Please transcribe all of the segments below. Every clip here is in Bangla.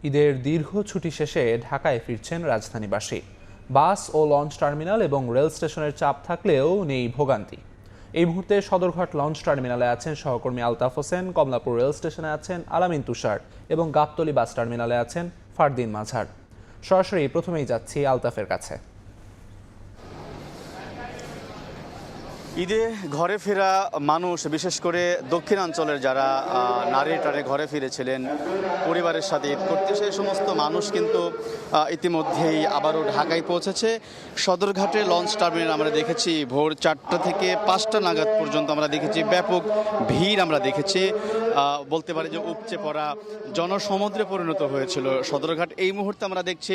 ঈদের দীর্ঘ ছুটি শেষে ঢাকায় ফিরছেন রাজধানীবাসী। বাস ও লঞ্চ টার্মিনাল এবং রেল স্টেশনের চাপ থাকলেও নেই ভোগান্তি। এই মুহূর্তে সদরঘাট লঞ্চ টার্মিনালে আছেন সহকর্মী আলতাফ হোসেন, কমলাপুর রেল স্টেশনে আছেন আলামিন তুষার এবং গাবতলী বাস টার্মিনালে আছেন ফারদিন মাঝার। সরাসরি প্রথমেই যাচ্ছি আলতাফের কাছে। ঈদে ঘরে ফেরা মানুষ, বিশেষ করে দক্ষিণাঞ্চলের যারা নারী টানে ঘরে ফিরেছিলেন পরিবারের সাথে ঈদ করতে, সেই সমস্ত মানুষ কিন্তু ইতিমধ্যেই আবারও ঢাকায় পৌঁছেছে। সদরঘাটে লঞ্চ টার্মিনাল আমরা দেখেছি ভোর 4টা থেকে 5টা নাগাদ পর্যন্ত আমরা দেখেছি ব্যাপক ভিড় আমরা দেখেছি। বলতে পারি যে উপচে পড়া জনসমুদ্রে পরিণত হয়েছিল সদরঘাট। এই মুহূর্তে আমরা দেখছি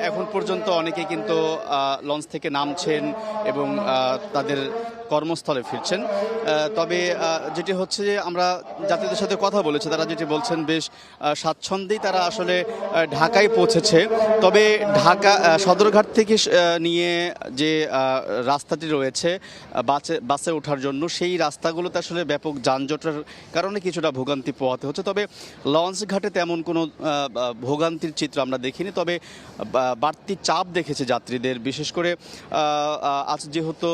এখন পর্যন্ত অনেকেই কিন্তু লঞ্চ থেকে নামছেন এবং তাদের কর্মস্থলে ফিরছেন। তবে যেটি হচ্ছে যে আমরা যাত্রীদের সাথে কথা বলেছি, তারা যেটি বলছেন বেশ স্বাচ্ছন্দ্যেই তারা আসলে ঢাকায় পৌঁছেছে। তবে ঢাকা সদরঘাট থেকে নিয়ে যে রাস্তাটি রয়েছে বাসে ওঠার জন্য, সেই রাস্তাগুলোতে আসলে ব্যাপক যানজটের কারণে কিছুটা ভোগান্তি পোহাতে হচ্ছে। তবে লঞ্চ ঘাটে তেমন কোনো ভোগান্তির চিত্র আমরা দেখিনি। তবে বাড়তি চাপ দেখেছে যাত্রীদের, বিশেষ করে আজ যেহেতু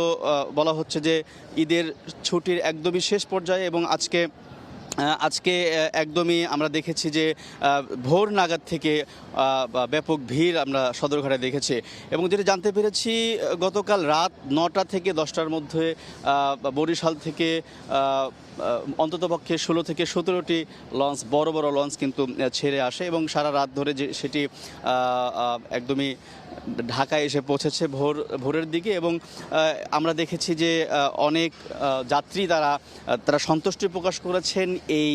বলা হচ্ছে যে ঈদের ছুটির একদমই শেষ পর্যায়ে এবং আজকে একদমই আমরা দেখেছি যে ভোর নাগাদ থেকে ব্যাপক ভিড় আমরা সদরঘাটে দেখেছি। এবং যেটা জানতে পেরেছি, গতকাল রাত 9টা থেকে 10টার মধ্যে বরিশাল থেকে অন্ততপক্ষে 16 থেকে 17টি লঞ্চ, বড় বড় লঞ্চ কিন্তু ছেড়ে আসে এবং সারা রাত ধরে যে সেটি একদমই ঢাকায় এসে পৌঁছেছে ভোরের দিকে। এবং আমরা দেখেছি যে অনেক যাত্রী তারা সন্তুষ্টি প্রকাশ করেছেন এই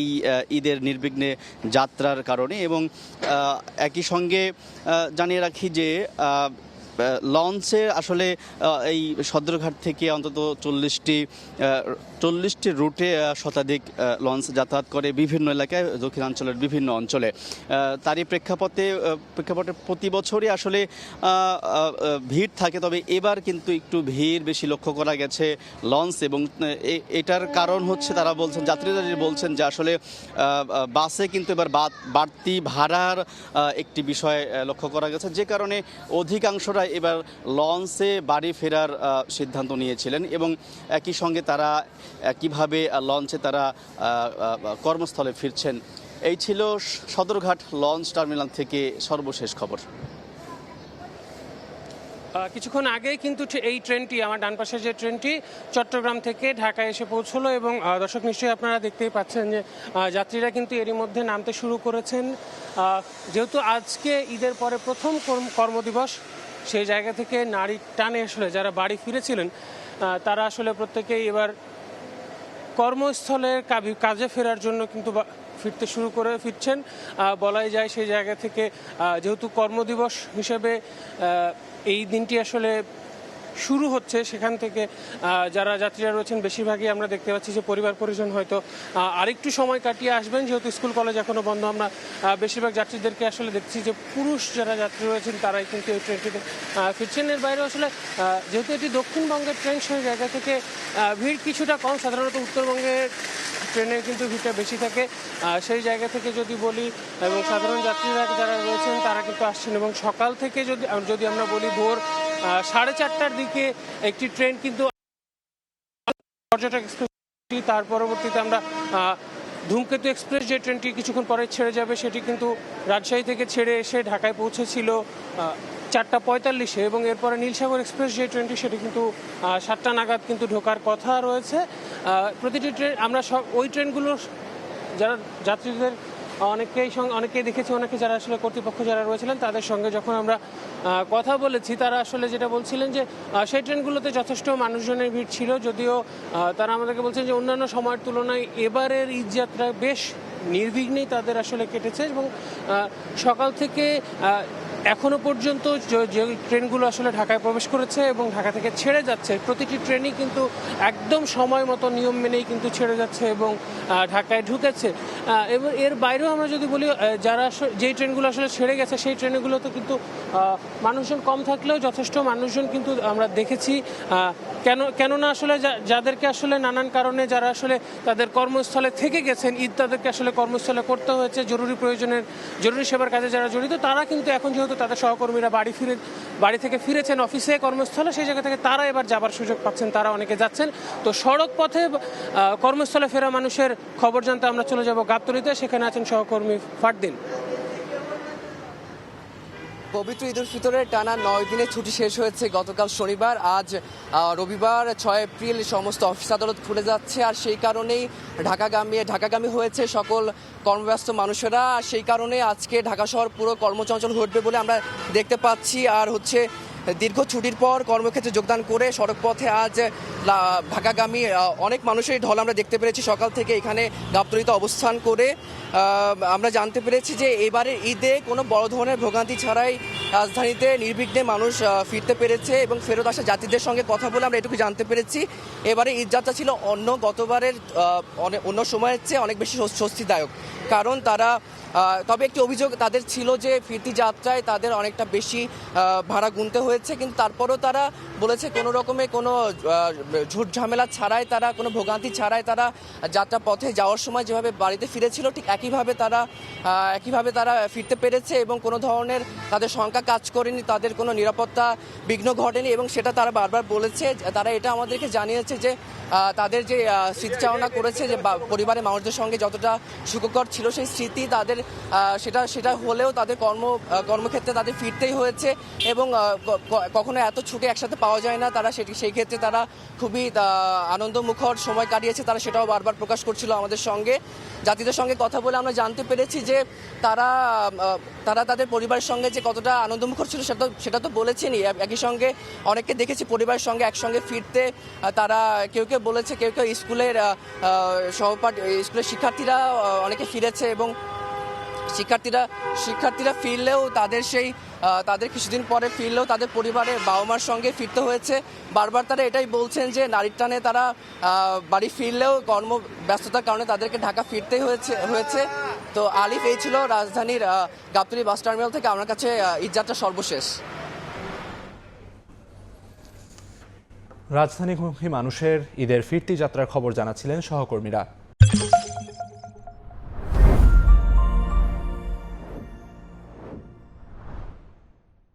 ঈদের নির্বিঘ্নে যাত্রার কারণে। এবং একই সঙ্গে জানিয়ে রাখি যে লঞ্চে আসলে এই সদরঘাট থেকে অন্তত 40টি রুটে শতাধিক লঞ্চ যাতায়াত করে বিভিন্ন এলাকায়, দক্ষিণাঞ্চলের বিভিন্ন অঞ্চলে। তারই প্রেক্ষাপটে প্রতি বছরই আসলে ভিড় থাকে। তবে এবার কিন্তু একটু ভিড় বেশি লক্ষ্য করা গেছে লঞ্চ, এবং এটার কারণ হচ্ছে তারা বলছেন, যাত্রীরা বলছেন যে আসলে বাসে কিন্তু এবার বাড়তি ভাড়ার একটি বিষয় লক্ষ্য করা গেছে, যে কারণে অধিকাংশরা এবার লঞ্চে বাড়ি ফেরার সিদ্ধান্ত নিয়েছিলেন। এবং একই সঙ্গে তারা কিভাবে লঞ্চে তারা কর্মস্থলে ফিরছেন। এই ছিল সদরঘাট লঞ্চ টার্মিনাল থেকে সর্বশেষ খবর। কিছুক্ষণ আগেই কিন্তু এই ট্রেনটি, আমার ডান পাশে যে ট্রেনটি চট্টগ্রাম থেকে ঢাকায় এসে পৌঁছলো। এবং দর্শক নিশ্চয়ই আপনারা দেখতেই পাচ্ছেন যে যাত্রীরা কিন্তু এরই মধ্যে নামতে শুরু করেছেন। যেহেতু আজকে ঈদের পরে প্রথম কর্মদিবস, সেই জায়গা থেকে নারী টানে আসলে যারা বাড়ি ফিরেছিলেন তারা আসলে প্রত্যেকেই এবার কর্মস্থলের কাজে ফেরার জন্য কিন্তু ফিরছেন বলাই যায়। সেই জায়গা থেকে যেহেতু কর্মদিবস হিসেবে এই দিনটি আসলে শুরু হচ্ছে, সেখান থেকে যারা যাত্রীরা রয়েছেন বেশিরভাগই আমরা দেখতে পাচ্ছি যে পরিবার পরিজন হয়তো আরেকটু সময় কাটিয়ে আসবেন, যেহেতু স্কুল কলেজ এখনও বন্ধ। আমরা বেশিরভাগ যাত্রীদেরকে আসলে দেখছি যে পুরুষ যারা যাত্রী রয়েছেন তারাই কিন্তু এই ট্রেনটিতে ফিরছেন। এর বাইরে আসলে যেহেতু এটি দক্ষিণবঙ্গের ট্রেন, সেই জায়গা থেকে ভিড় কিছুটা কম। সাধারণত উত্তরবঙ্গের ট্রেনে কিন্তু ভিড়টা বেশি থাকে। সেই জায়গা থেকে যদি বলি, এবং সাধারণ যাত্রীরা যারা রয়েছেন তারা কিন্তু আসছেন। এবং সকাল থেকে যদি আমরা বলি, ভোর 4:30টার দিকে একটি ট্রেন কিন্তু পর্যটক এক্সপ্রেস, তার পরবর্তীতে আমরা ধূমকেতু এক্সপ্রেস যে ট্রেনটি কিছুক্ষণ পরে ছেড়ে যাবে, সেটি কিন্তু রাজশাহী থেকে ছেড়ে এসে ঢাকায় পৌঁছেছিল 4:45-এ। এবং এরপরে নীলসাগর এক্সপ্রেস যে ট্রেনটি, সেটি কিন্তু 7টা নাগাদ কিন্তু ঢোকার কথা রয়েছে। প্রতিটি ট্রেন আমরা ওই ট্রেনগুলোর যারা যাত্রীদের অনেকেই দেখেছি, অনেকে যারা আসলে কর্তৃপক্ষ যারা রয়েছিলেন তাদের সঙ্গে যখন আমরা কথা বলেছি, তারা আসলে যেটা বলছিলেন যে সেই ট্রেনগুলোতে যথেষ্ট মানুষজনের ভিড় ছিল। যদিও তারা আমাদেরকে বলছেন যে অন্যান্য সময়ের তুলনায় এবারের ঈদযাত্রা বেশ নির্বিঘ্নেই তাদের আসলে কেটেছে। এবং সকাল থেকে এখনো পর্যন্ত যে ট্রেনগুলো আসলে ঢাকায় প্রবেশ করেছে এবং ঢাকা থেকে ছেড়ে যাচ্ছে, প্রতিটি ট্রেনই কিন্তু একদম সময় মতো নিয়ম মেনেই কিন্তু ছেড়ে যাচ্ছে এবং ঢাকায় ঢুকেছে। এবং এর বাইরেও আমরা যদি বলি, যারা যেই ট্রেনগুলো আসলে ছেড়ে গেছে সেই ট্রেনগুলোতে কিন্তু মানুষজন কম থাকলেও যথেষ্ট মানুষজন কিন্তু আমরা দেখেছি। কেননা আসলে যাদেরকে আসলে নানান কারণে যারা আসলে তাদের কর্মস্থলে থেকে গেছেন, ঈদ তাদেরকে আসলে কর্মস্থলে করতে হয়েছে, জরুরি সেবার কাজে যারা জড়িত, তারা কিন্তু এখন যেহেতু তাদের সহকর্মীরা বাড়ি থেকে ফিরেছেন অফিসে, কর্মস্থলে, সেই জায়গা থেকে তারা এবার যাবার সুযোগ পাচ্ছেন, তারা অনেকে যাচ্ছেন। তো সড়ক পথে কর্মস্থলে ফেরা মানুষের খবর জানতে আমরা চলে যাব গাবতলীতে, সেখানে আছেন সহকর্মী ফারদিন। পবিত্র ঈদ উল ফিতরের টানা 9 দিনের ছুটি শেষ হয়েছে গতকাল শনিবার। আজ রবিবার 6 এপ্রিল সমস্ত অফিস আদালত খুলে যাচ্ছে, আর সেই কারণেই ঢাকাগামী হয়েছে সকল কর্মব্যস্ত মানুষেরা। সেই কারণে আজকে ঢাকা শহর পুরো কর্মচঞ্চল ঘটবে বলে আমরা দেখতে পাচ্ছি। আর দীর্ঘ ছুটির পর কর্মক্ষেত্রে যোগদান করে সড়ক পথে আজ ঢাকাগামী অনেক মানুষের ঢল আমরা দেখতে পেরেছি সকাল থেকে এখানে গাবতলীতে অবস্থান করে। আমরা জানতে পেরেছি যে এবারের ঈদে কোনো বড় ধরনের ভোগান্তি ছাড়াই রাজধানীতে নির্বিঘ্নে মানুষ ফিরতে পেরেছে এবং ফেরত আসা যাত্রীদের সঙ্গে কথা বলে আমরা এটুকু জানতে পেরেছি এবারে ঈদযাত্রা ছিল গতবারের অন্য সময়ের চেয়ে অনেক বেশি স্বস্তিদায়ক। কারণ তবে একটি অভিযোগ তাদের ছিল যে ফিরতি যাত্রায় তাদের অনেকটা বেশি ভাড়া গুনতে হয়েছে, কিন্তু তারপরও তারা বলেছে কোনো রকমের কোনো ঝুট ঝামেলা ছাড়াই, তারা কোনো ভোগান্তি ছাড়াই তারা যাত্রা পথে যাওয়ার সময় যেভাবে বাড়িতে ফিরেছিল ঠিক একইভাবে তারা ফিরতে পেরেছে এবং কোনো ধরনের তাদের শঙ্কা কাজ করেনি, তাদের কোনো নিরাপত্তা বিঘ্ন ঘটেনি। এবং সেটা তারা বারবার বলেছে, তারা এটা আমাদেরকে জানিয়েছে যে তাদের যে স্মৃতিচারণা করেছে যে পরিবারের মানুষদের সঙ্গে যতটা সুখকর ছিল সেই স্মৃতি তাদের সেটা হলেও তাদের কর্মক্ষেত্রে তাদের ফিরতেই হয়েছে এবং কখনো এত ছুটি একসাথে পাওয়া যায় না। তারা সেই ক্ষেত্রে তারা খুবই আনন্দমুখর সময় কাটিয়েছে, তারা সেটাও বারবার প্রকাশ করছিল আমাদের সঙ্গে। যাত্রীদের সঙ্গে কথা বলে আমরা জানতে পেরেছি যে তারা তাদের পরিবারের সঙ্গে যে কতটা আনন্দমুখর ছিল সেটা তো বলেছেনই। একই সঙ্গে অনেককে দেখেছি পরিবারের সঙ্গে একসঙ্গে ফিরতে। তারা কেউ বলেছে, কেউ স্কুলের স্কুলের শিক্ষার্থীরা অনেকে ফিরেছে এবং শিক্ষার্থীরা ফিরলেও তাদের কিছুদিন পরে ফিরলেও তাদের পরিবারের বাবা মার সঙ্গে ফিরতে হয়েছে। বারবার তারা এটাই বলছেন যে নারীর টানে তারা বাড়ি ফিরলেও কর্মব্যস্ততার কারণে তাদেরকে ঢাকা ফিরতেই হয়েছে। তো আলিফ, এই ছিল রাজধানীর গাবতলী বাস টার্মিনাল থেকে আমার কাছে ঈদযাত্রা সর্বশেষ। রাজধানীমুখী মানুষের ঈদের ফিরতি যাত্রার খবর জানাচ্ছিলেন সহকর্মীরা।